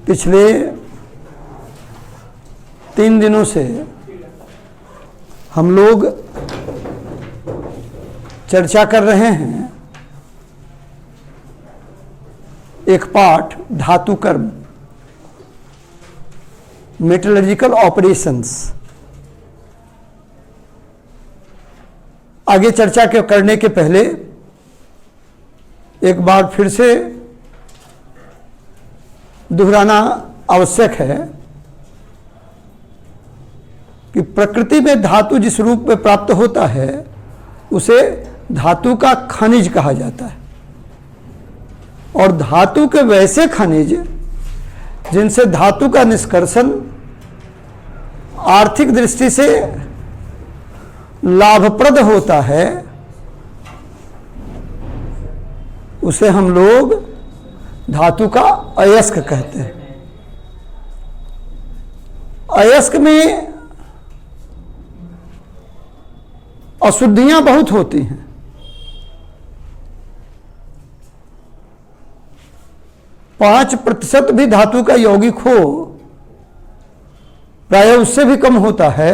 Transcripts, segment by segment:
पिछले 3 दिनों से हम लोग चर्चा कर रहे हैं एक पाठ धातु कर्म, मेटलर्जिकल ऑपरेशंस। आगे चर्चा करने के पहले एक बार फिर से दोहराना आवश्यक है कि प्रकृति में धातु जिस रूप में प्राप्त होता है उसे धातु का खनिज कहा जाता है, और धातु के वैसे खनिज जिनसे धातु का निष्कर्षण आर्थिक दृष्टि से लाभप्रद होता है उसे हम लोग धातु का अयस्क कहते हैं। अयस्क में अशुद्धियां बहुत होती हैं। पाँच प्रतिशत भी धातु का यौगिक हो, प्राय उससे भी कम होता है,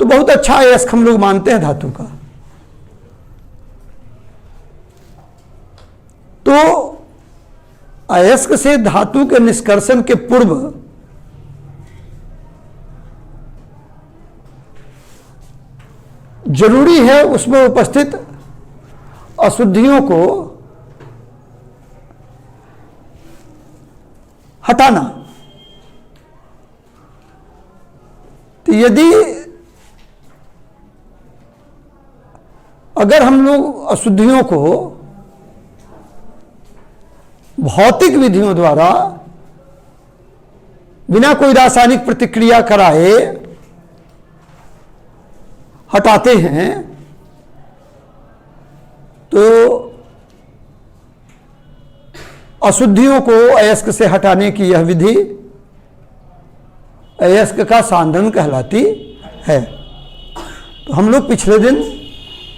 तो बहुत अच्छा अयस्क हम लोग मानते हैं धातु का। तो अयस्क से धातु के निष्कर्षण के पूर्व जरूरी है उसमें उपस्थित अशुद्धियों को हटाना। तो यदि अगर हम लोग अशुद्धियों को भौतिक विधियों द्वारा बिना कोई रासायनिक प्रतिक्रिया कराए हटाते हैं तो अशुद्धियों को अयस्क से हटाने की यह विधि अयस्क का सांद्रण कहलाती है। तो हम लोग पिछले दिन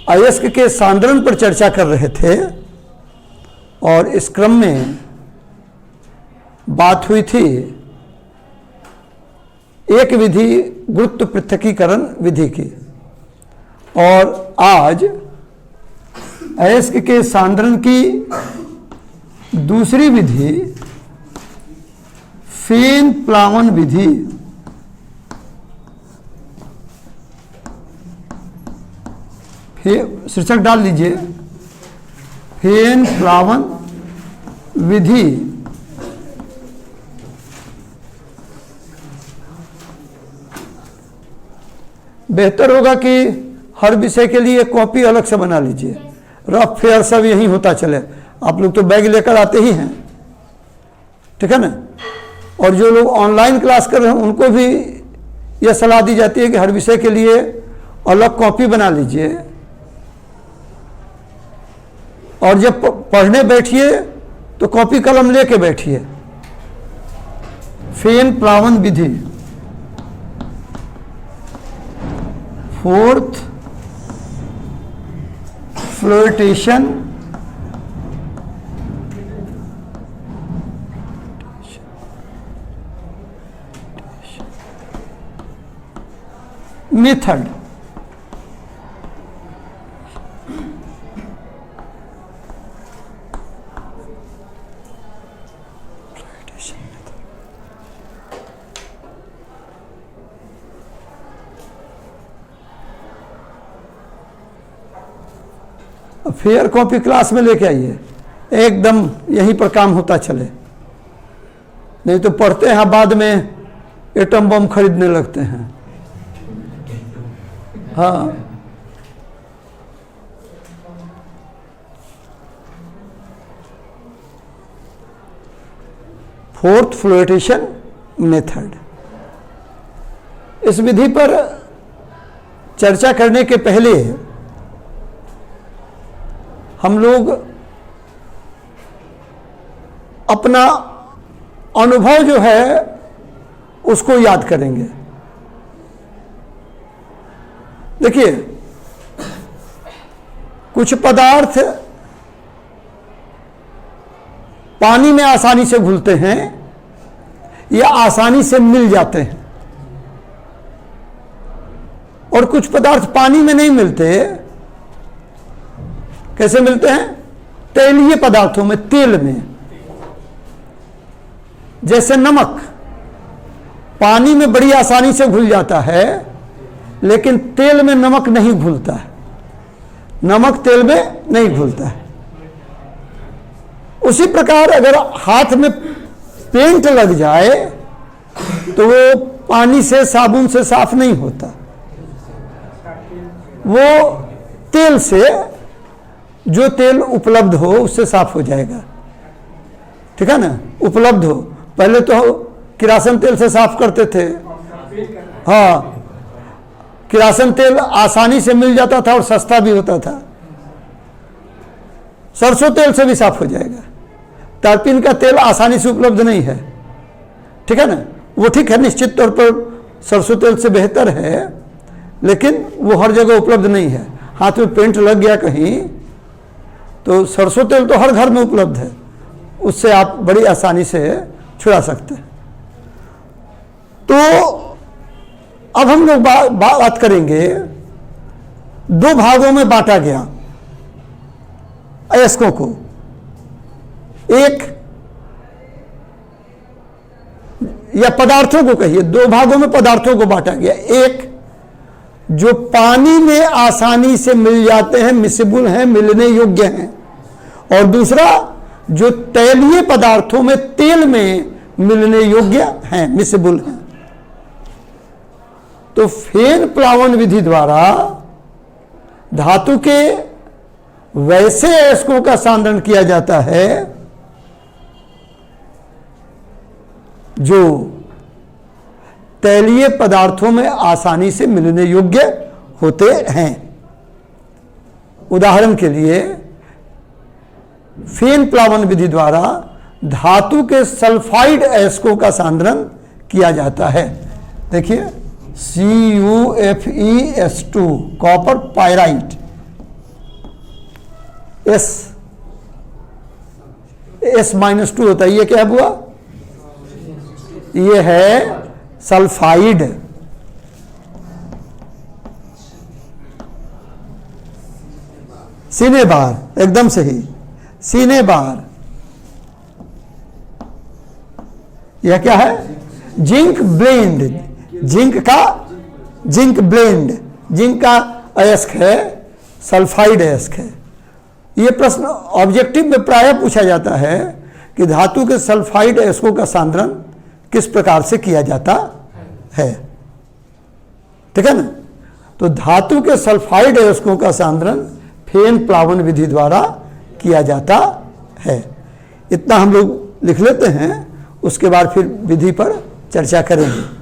अयस्क के सांद्रण पर चर्चा कर रहे थे और इस क्रम में बात हुई थी एक विधि गुरुत्व पृथक्कीकरण विधि की, और आज अयस्क के सांद्रण की दूसरी विधि फेन प्लावन विधि, शीर्षक डाल लीजिए फेन प्लावन विधि। बेहतर होगा कि हर विषय के लिए कॉपी अलग से बना लीजिए, रफ फेयर सब यही होता चले। आप लोग तो बैग लेकर आते ही हैं, ठीक है ना। और जो लोग ऑनलाइन क्लास कर रहे हैं उनको भी यह सलाह दी जाती है कि हर विषय के लिए अलग कॉपी बना लीजिए, और जब पढ़ने बैठिए तो कॉपी कलम लेके बैठिए। फेन प्लावन विधि, froth flotation method. Fair copy class में लेके आइए, एकदम यहीं पर काम होता चले, नहीं तो पढ़ते हैं बाद में एटम बम खरीदने लगते हैं। हाँ, फोर्थ फ्लोटेशन मेथड। इस विधि पर चर्चा करने के पहले हम लोग अपना अनुभव जो है उसको याद करेंगे। देखिए, कुछ पदार्थ पानी में आसानी से घुलते हैं या आसानी से मिल जाते हैं, और कुछ पदार्थ पानी में नहीं मिलते। कैसे मिलते हैं? तैलीय पदार्थों में, तेल में। जैसे नमक पानी में बड़ी आसानी से घुल जाता है, लेकिन तेल में नमक नहीं घुलता है। नमक तेल में नहीं घुलता है। उसी प्रकार अगर हाथ में पेंट लग जाए तो वो पानी से, साबुन से साफ नहीं होता, वो तेल से, जो तेल उपलब्ध हो उससे साफ हो जाएगा। ठीक है ना? उपलब्ध हो। पहले तो किरासन तेल से साफ करते थे। हाँ, किरासन तेल आसानी से मिल जाता था और सस्ता भी होता था। सरसों तेल से भी साफ हो जाएगा। तारपीन का तेल आसानी से उपलब्ध नहीं है। ठीक है ना? वो ठीक है, निश्चित तौर पर सरसों तेल से बेहतर है, लेकिन वो हर जगह उपलब्ध नहीं है। हाथ में पेंट लग गया कहीं तो सरसों तेल तो हर घर में उपलब्ध है, उससे आप बड़ी आसानी से छुड़ा सकते हैं। तो अब हम लोग बात करेंगे, दो भागों में बांटा गया अयस्कों को। एक, या पदार्थों को कहिए, दो भागों में पदार्थों को बांटा गया। एक जो पानी में आसानी से मिल जाते हैं, मिसिबल हैं, मिलने योग्य हैं, और दूसरा जो तैलीय पदार्थों में, तेल में मिलने योग्य हैं, मिसिबल हैं। तो फेन प्लावन विधि द्वारा धातु के वैसे अयस्कों का सांद्रण किया जाता है जो तैलीय पदार्थों में आसानी से मिलने योग्य होते हैं। उदाहरण के लिए फेन प्लावन विधि द्वारा धातु के सल्फाइड अयस्कों का सांद्रण किया जाता है। देखिए, CuFeS2 कॉपर पायराइट, S-2 होता है। ये क्या हुआ? ये है सल्फाइड। सीने बार, एकदम सही, सीने बार। यह क्या है? Zinc blende, zinc blende, zinc का अयस्क है, सल्फाइड अयस्क है। यह प्रश्न ऑब्जेक्टिव में प्रायः पूछा जाता है कि धातु के सल्फाइड अयस्कों का सांद्रण किस प्रकार से किया जाता है। ठीक है ना? तो धातु के सल्फाइड अयस्कों का सांद्रण फेन प्लावन विधि द्वारा किया जाता है। इतना हम लोग लिख लेते हैं, उसके बाद फिर विधि पर चर्चा करेंगे।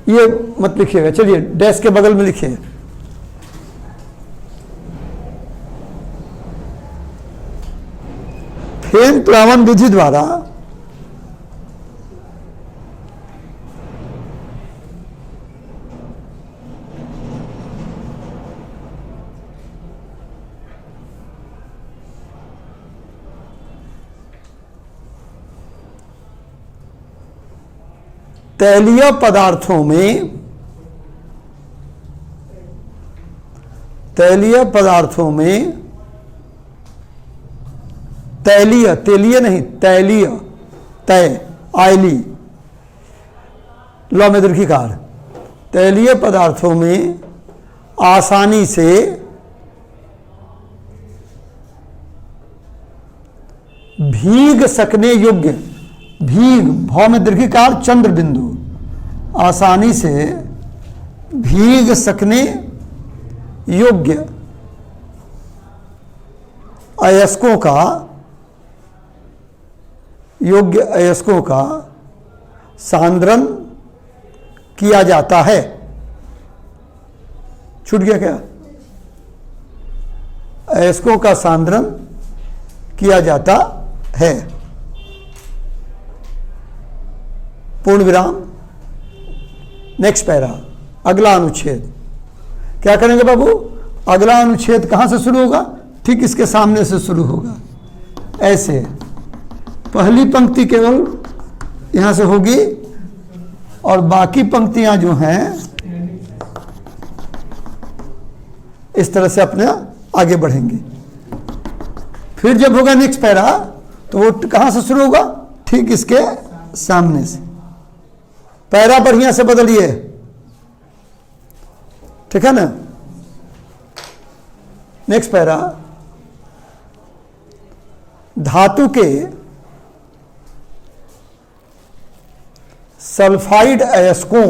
ये मत लिखिएगा, चलिए डैश के बगल में लिखिए। फेन प्लावन विधि द्वारा तैलीय पदार्थों में तेलीय नहीं, तैलीय, तय, आयली, लौ में दीर्घिकार, तैलीय पदार्थों में आसानी से भीग सकने योग्य, भीग, भौ में दीर्घिकार, चंद्र बिंदु, आसानी से भीग सकने योग्य अयस्कों का सांद्रण किया जाता है। छूट गया क्या? अयस्कों का सांद्रण किया जाता है। पूर्ण विराम। नेक्स्ट पैरा, अगला अनुच्छेद। क्या करेंगे बाबू? अगला अनुच्छेद कहां से शुरू होगा? ठीक इसके सामने से शुरू होगा। ऐसे पहली पंक्ति केवल यहां से होगी और बाकी पंक्तियां जो हैं इस तरह से अपने आगे बढ़ेंगी। फिर जब होगा नेक्स्ट पैरा तो वो कहां से शुरू होगा? ठीक इसके सामने से। पैरा बढ़िया से बदलिए, ठीक है ना। नेक्स्ट पैरा, धातु के सल्फाइड अयस्कों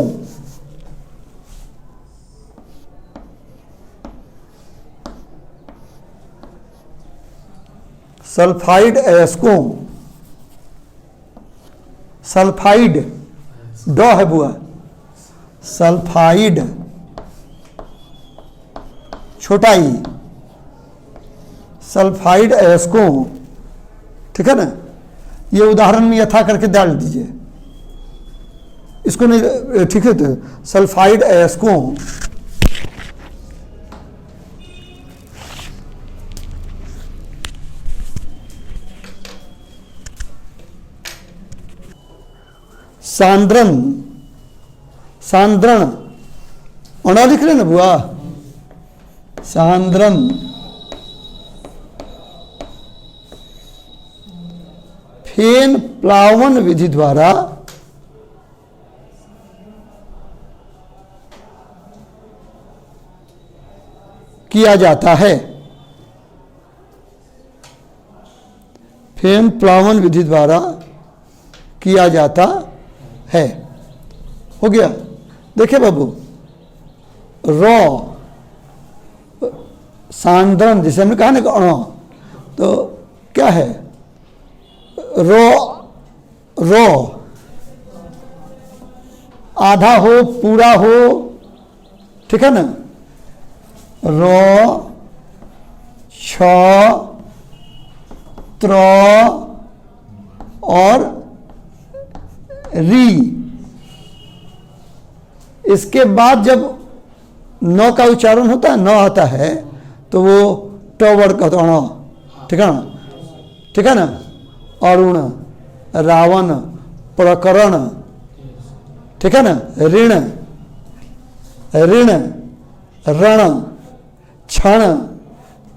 सल्फाइड अयस्कों, सल्फाइड ड है बुआ, सल्फाइड छोटा ई, सल्फाइड अयस्कों, ठीक है ना। ये उदाहरण में यथा करके डाल दीजिए, इसको नहीं, ठीक है। तो सल्फाइड अयस्कों सांद्रण, सांद्रण ओना लिख रहे ना बुआ, सांद्रण फेन प्लावन विधि द्वारा किया जाता है। फेन प्लावन विधि द्वारा किया जाता है। हो गया। देखिए बाबू, रॉ सांद्रण जिसे हमने कहा ना अणु, तो क्या है? रॉ, रॉ आधा हो पूरा हो, ठीक है ना। रॉ छ त्र और री, इसके बाद जब न का उच्चारण होता है, न आता है, तो वो ट वर्ड का होता है, ठीक है ना, ठीक है ना। अरुण, रावण, प्रकरण, ठीक है ना। ऋण, ऋण, रण, क्षण,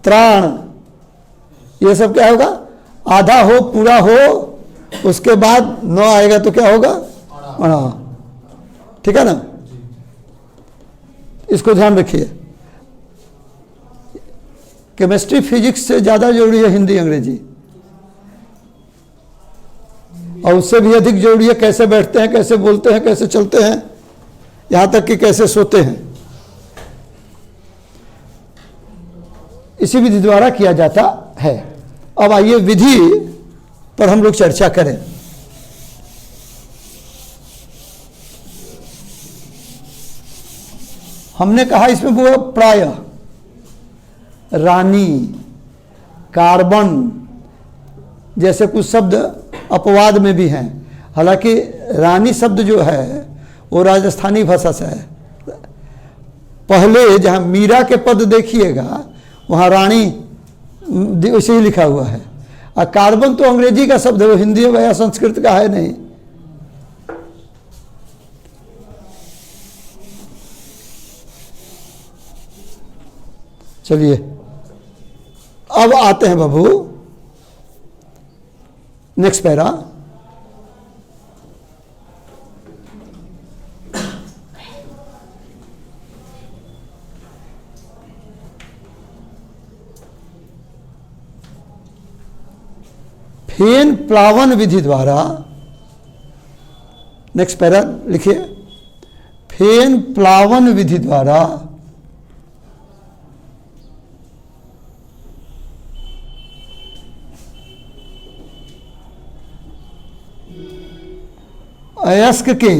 त्राण, ये सब क्या होगा? आधा हो पूरा हो, उसके बाद न आएगा तो क्या होगा? अणा, ठीक है ना। इसको ध्यान रखिए। केमिस्ट्री फिजिक्स से ज्यादा जरूरी है हिंदी अंग्रेजी, और उससे भी अधिक जरूरी है कैसे बैठते हैं, कैसे बोलते हैं, कैसे चलते हैं, यहां तक कि कैसे सोते हैं। इसी विधि द्वारा किया जाता है। अब आइए विधि पर हम लोग चर्चा करें। हमने कहा इसमें वो प्राय रानी, कार्बन जैसे कुछ शब्द अपवाद में भी हैं। हालांकि रानी शब्द जो है वो राजस्थानी भाषा से है। पहले जहां मीरा के पद देखिएगा वहां रानी वैसे ही लिखा हुआ है। और कार्बन तो अंग्रेजी का शब्द है, वो हिंदी या संस्कृत का है नहीं। चलिए अब आते हैं बाबू नेक्स्ट पैरा। फेन प्लावन विधि द्वारा, नेक्स्ट पैरा लिखिए। फेन प्लावन विधि द्वारा अयस्क के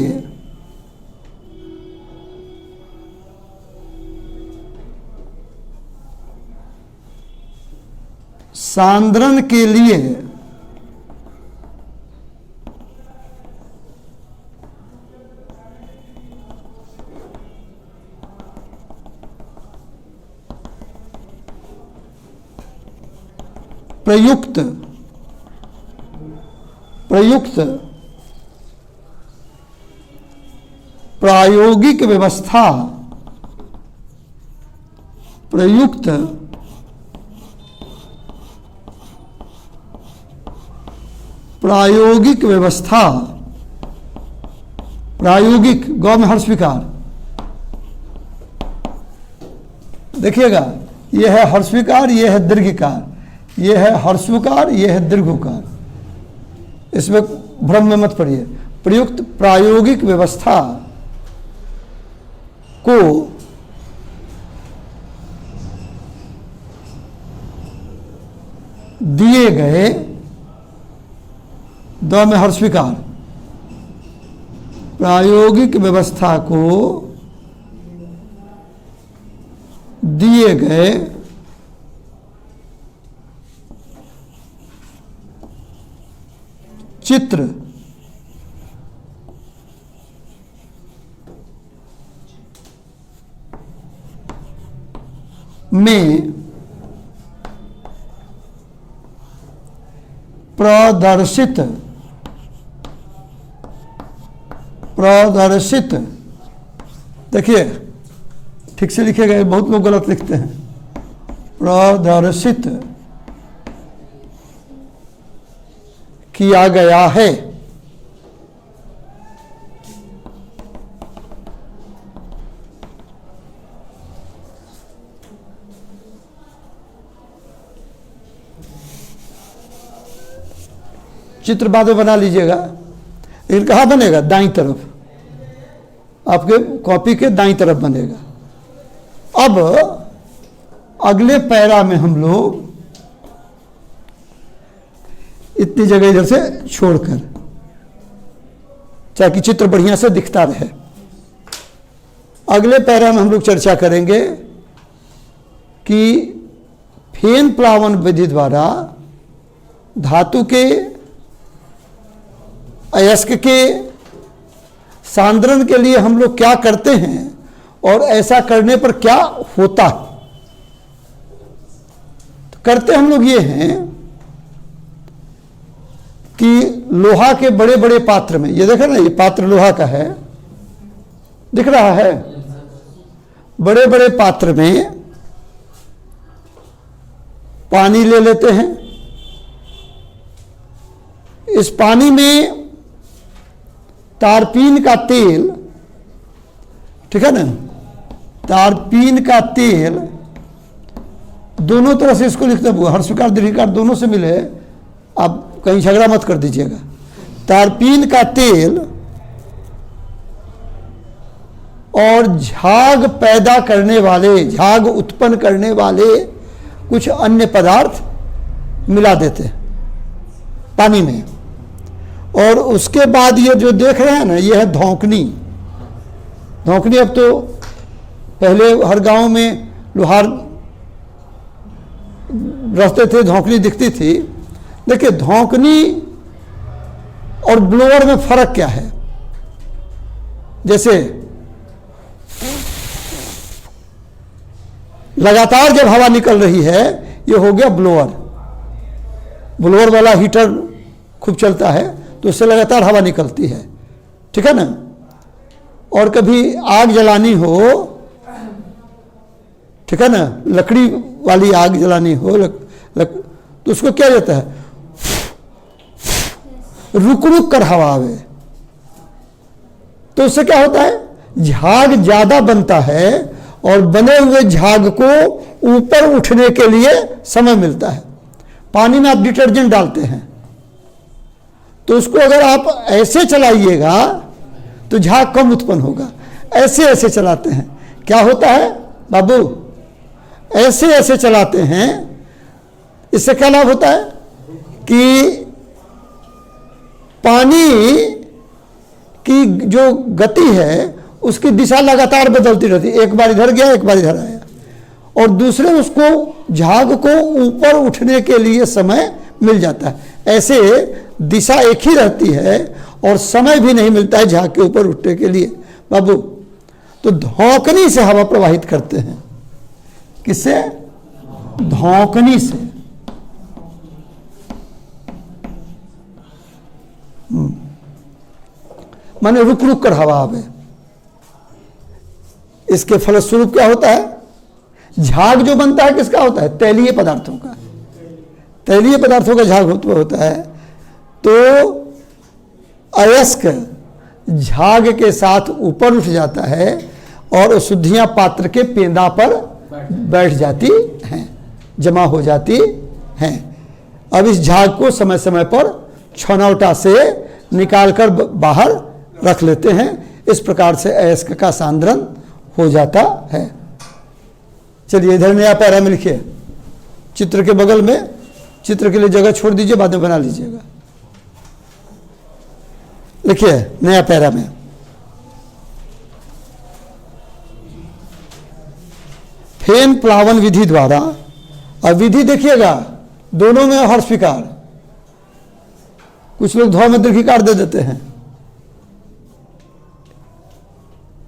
सांद्रण के लिए प्रयुक्त प्रयुक्त प्रायोगिक व्यवस्था, प्रयुक्त प्रायोगिक व्यवस्था, प्रायोगिक गौ में हर्ष विकार, देखिएगा यह है हर्षविकार, यह है दीर्घकार, यह है हर्षविकार, यह है दीर्घकार, इसमें भ्रम में मत पड़िए। प्रयुक्त प्रायोगिक व्यवस्था को दिए गए, द में हर्षविकार, प्रायोगिक व्यवस्था को दिए गए चित्र में प्रदर्शित देखिए ठीक से लिखेगा, बहुत लोग गलत लिखते हैं। प्रदर्शित किया गया है, चित्र बाद में बना लीजिएगा, लेकिन कहाँ बनेगा? दाईं तरफ, आपके कॉपी के दाईं तरफ बनेगा। अब अगले पैरा में हम लोग इतनी जगह इधर से छोड़कर, ताकि चित्र बढ़िया से दिखता रहे, अगले पैरा में हम लोग चर्चा करेंगे कि फेन प्लावन विधि द्वारा धातु के अयस्क के सांद्रण के लिए हम लोग क्या करते हैं और ऐसा करने पर क्या होता है। तो करते हम लोग ये हैं कि लोहा के बड़े बड़े पात्र में, ये देखो ना, ये पात्र लोहा का है, दिख रहा है, बड़े बड़े पात्र में पानी ले लेते हैं। इस पानी में तारपीन का तेल, ठीक है ना, तारपीन का तेल, दोनों तरह से इसको लिखते हुए हर्षविकार दीर्घकार दोनों से मिले, आप कहीं झगड़ा मत कर दीजिएगा। तारपीन का तेल और झाग पैदा करने वाले, झाग उत्पन्न करने वाले कुछ अन्य पदार्थ मिला देते हैं पानी में, और उसके बाद ये जो देख रहे हैं ना, ये है धौंकनी। धौंकनी अब तो पहले हर गांव में लोहार रखते थे, धौंकनी दिखती थी। देखिए धौंकनी और ब्लोअर में फर्क क्या है? जैसे लगातार जब हवा निकल रही है, ये हो गया ब्लोअर। ब्लोअर वाला हीटर खूब चलता है तो उससे लगातार हवा निकलती है, ठीक है ना। और कभी आग जलानी हो, ठीक है ना, लकड़ी वाली आग जलानी हो, तो उसको क्या देता है? रुक रुक कर हवा आवे, तो उससे क्या होता है? झाग ज्यादा बनता है और बने हुए झाग को ऊपर उठने के लिए समय मिलता है। पानी में आप डिटर्जेंट डालते हैं तो उसको अगर आप ऐसे चलाइएगा तो झाग कम उत्पन्न होगा। ऐसे ऐसे चलाते हैं, क्या होता है बाबू? ऐसे ऐसे चलाते हैं, इससे क्या लाभ होता है कि पानी की जो गति है उसकी दिशा लगातार बदलती रहती है। एक बार इधर गया, एक बार इधर आया, और दूसरे उसको झाग को ऊपर उठने के लिए समय मिल जाता है। ऐसे दिशा एक ही रहती है और समय भी नहीं मिलता है झाग के ऊपर उठने के लिए बाबू। तो धौंकनी से हवा प्रवाहित करते हैं। किससे? धौंकनी से। माने रुक रुक कर हवा आवे। इसके फलस्वरूप क्या होता है? झाग जो बनता है किसका होता है? तैलीय पदार्थों का। तैलीय पदार्थों का झाग होता है। तो अयस्क झाग के साथ ऊपर उठ जाता है और शुद्धियां पात्र के पेंदा पर बैठ जाती हैं, जमा हो जाती हैं। अब इस झाग को समय समय पर छनौटा से निकालकर बाहर रख लेते हैं। इस प्रकार से अयस्क का सांद्रण हो जाता है। चलिए इधर नया पैरा में लिखिए, चित्र के बगल में। चित्र के लिए जगह छोड़ दीजिए, बाद में बना लीजिएगा। लिखिए नया पैरा में, फेन प्लावन विधि द्वारा। अब विधि देखिएगा, दोनों में हर्ष विकार। कुछ लोग ध्व में दीर्घिकार दे देते हैं।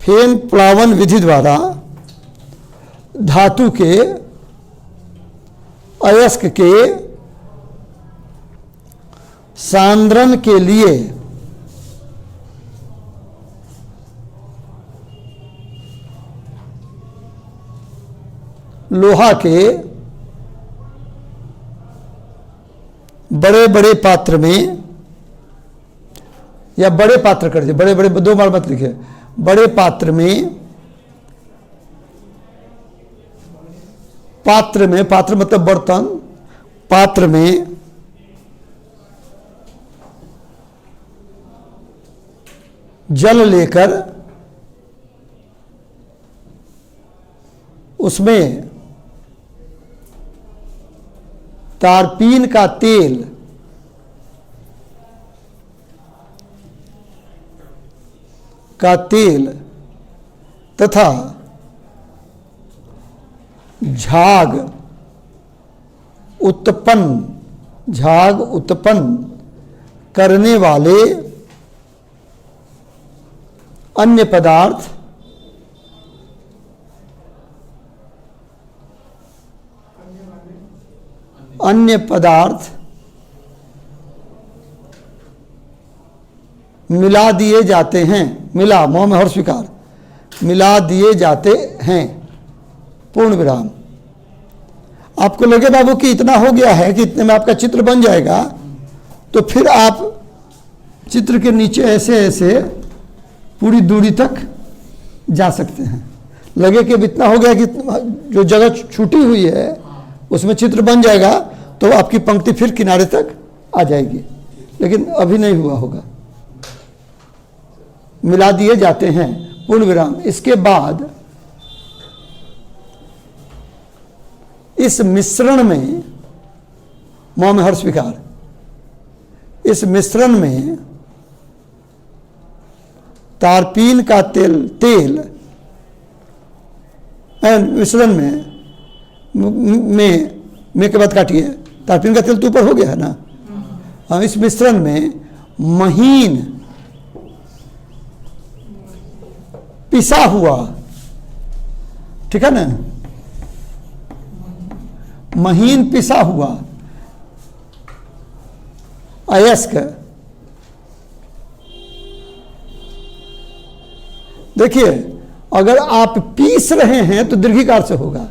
फेन प्लावन विधि द्वारा धातु के अयस्क के सांद्रण के लिए लोहा के बड़े बड़े पात्र में, या बड़े पात्र कर दिए, बड़े बड़े दो बार मत लिखे, बड़े पात्र में, पात्र में, पात्र मतलब बर्तन, पात्र में जल लेकर उसमें तारपीन का तेल तथा झाग उत्पन्न करने वाले अन्य पदार्थ मिला दिए जाते हैं। मिला, मोह में हर्ष विकार, मिला दिए जाते हैं, पूर्ण विराम। आपको लगे बाबू कि इतना हो गया है कि इतने में आपका चित्र बन जाएगा, तो फिर आप चित्र के नीचे ऐसे ऐसे पूरी दूरी तक जा सकते हैं। लगे कि अब इतना हो गया कि जो जगह छूटी हुई है उसमें चित्र बन जाएगा, तो आपकी पंक्ति फिर किनारे तक आ जाएगी, लेकिन अभी नहीं हुआ होगा। मिला दिए जाते हैं, पूर्ण विराम। इसके बाद इस मिश्रण में, मोह में हर्ष विकार, इस मिश्रण में तारपीन का तेल मिश्रण में के बाद काटिए, तारपीन का तेल तो ऊपर हो गया है ना। हाँ, इस मिश्रण में महीन पिसा हुआ, ठीक है ना, महीन पिसा हुआ अयस्क, देखिए अगर आप पीस रहे हैं तो दीर्घिकार से होगा,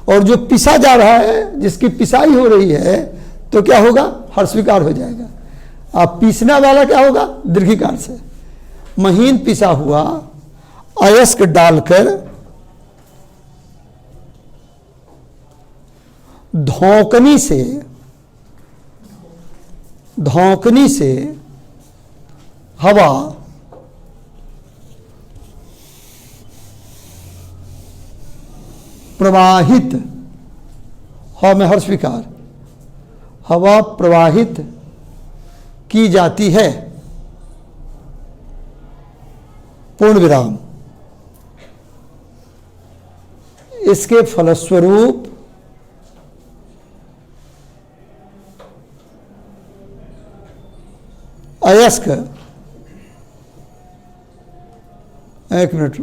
और जो पिसा जा रहा है, जिसकी पिसाई हो रही है, तो क्या होगा? हर्षविकार हो जाएगा। आप पीसने वाला क्या होगा? दीर्घिकार से। महीन पिसा हुआ अयस्क डालकर धौंकनी से हवा प्रवाहित, हवा में हर्ष विकार, हवा प्रवाहित की जाती है, पूर्ण विराम। इसके फलस्वरूप अयस्क, एक मिनट,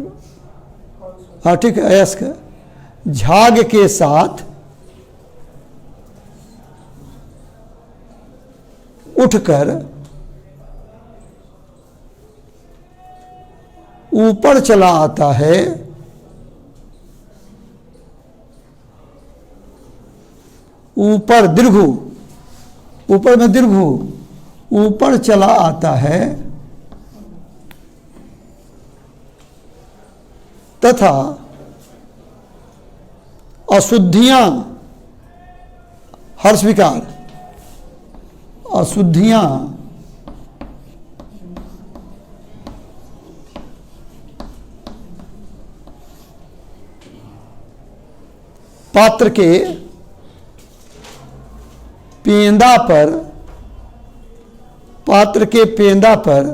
हाँ ठीक है, अयस्क झाग के साथ उठकर ऊपर चला आता है, ऊपर दीर्घु, ऊपर में दीर्घु, ऊपर चला आता है तथा अशुद्धियां, हर्ष विकार, अशुद्धियां पात्र के पेंदा पर, पात्र के पेंदा पर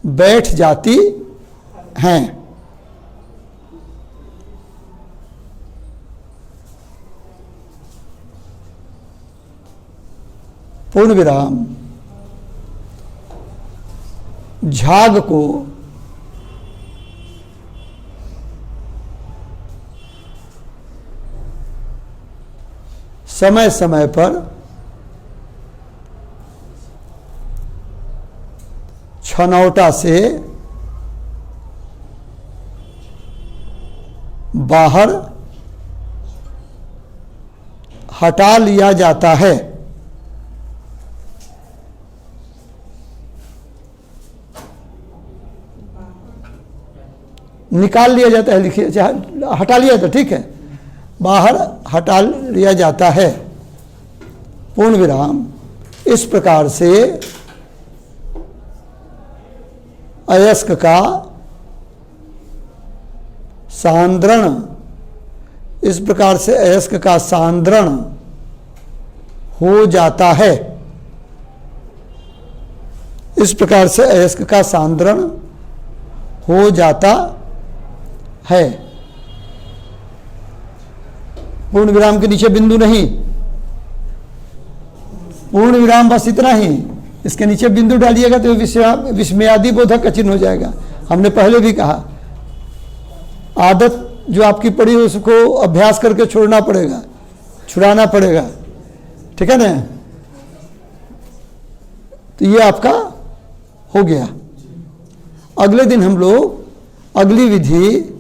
बैठ जाती हैं। पूर्ण विराम। झाग को समय समय पर छनौटा से बाहर हटा लिया जाता है। निकाल लिया जाता है, लिखिए, हटा लिया तो ठीक है, बाहर हटा लिया जाता है। पूर्ण विराम। इस प्रकार से अयस्क का सांद्रण, इस प्रकार से अयस्क का सांद्रण हो जाता है। इस प्रकार से अयस्क का सांद्रण हो जाता है। पूर्ण विराम के नीचे बिंदु नहीं, पूर्ण विराम बस इतना ही। इसके नीचे बिंदु डालिएगा तो विस्मयादि बोधक का चिन्ह हो जाएगा। हमने पहले भी कहा, आदत जो आपकी पड़ी है उसको अभ्यास करके छोड़ना पड़ेगा, छुड़ाना पड़ेगा, ठीक है ना। तो ये आपका हो गया। अगले दिन हम लोग अगली विधि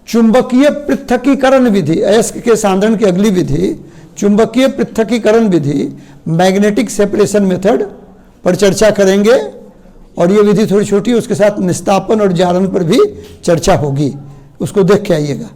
चुंबकीय पृथकीकरण विधि, अयस्क के सांद्रण की अगली विधि चुंबकीय पृथकीकरण विधि, मैग्नेटिक सेपरेशन मेथड पर चर्चा करेंगे। और ये विधि थोड़ी छोटी है, उसके साथ निस्तापन और जारण पर भी चर्चा होगी, उसको देख के आइएगा।